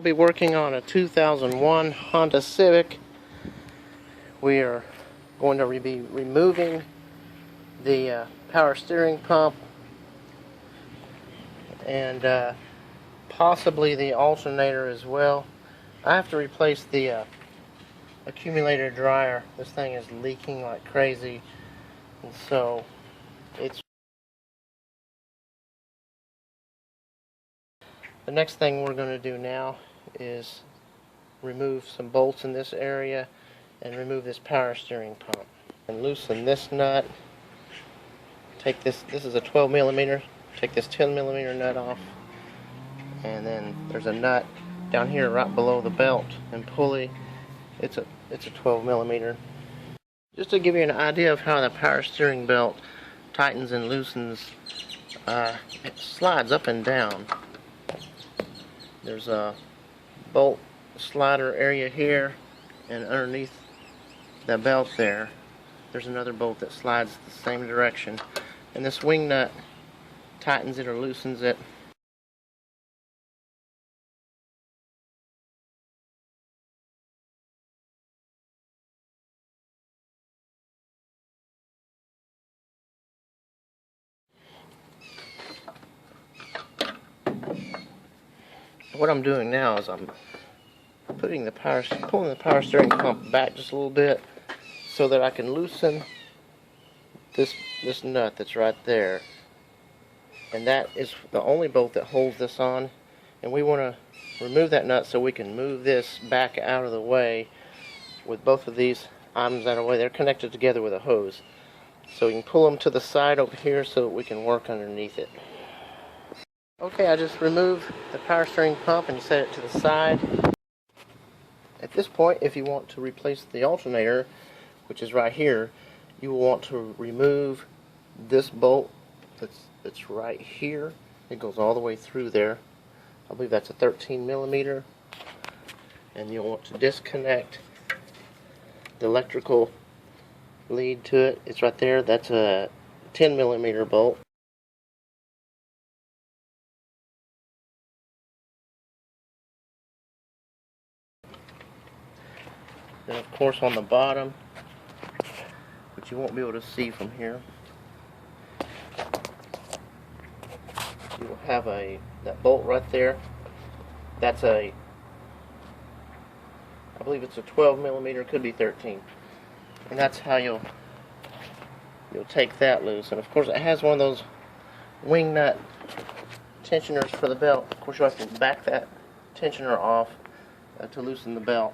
be working on a 2001 Honda Civic. We are going to be removing the power steering pump and possibly the alternator as well. I have to replace the accumulator dryer. This thing is leaking like crazy, and so the next thing we're going to do now is remove some bolts in this area and remove this power steering pump and loosen this nut. Take this is a 12 millimeter, take this 10 millimeter nut off, and then there's a nut down here right below the belt and pulley. It's a 12 millimeter. Just to give you an idea of how the power steering belt tightens and loosens, it slides up and down. There's a bolt slider area here, and underneath that belt there's another bolt that slides the same direction, and this wing nut tightens it or loosens it. What I'm doing now is I'm pulling the power steering pump back just a little bit so that I can loosen this nut that's right there, and that is the only bolt that holds this on, and we want to remove that nut so we can move this back out of the way with both of these items out of the way. They're connected together with a hose, so we can pull them to the side over here so that we can work underneath it. Okay, I just removed the power steering pump and set it to the side. At this point, if you want to replace the alternator, which is right here, you will want to remove this bolt that's right here. It goes all the way through there. I believe that's a 13 millimeter. And you'll want to disconnect the electrical lead to it. It's right there. That's a 10 millimeter bolt. Then of course on the bottom, which you won't be able to see from here, you will have that bolt right there. That's I believe it's a 12 millimeter, could be 13, and that's how you'll take that loose. And of course it has one of those wing nut tensioners for the belt. Of course you'll have to back that tensioner off to loosen the belt.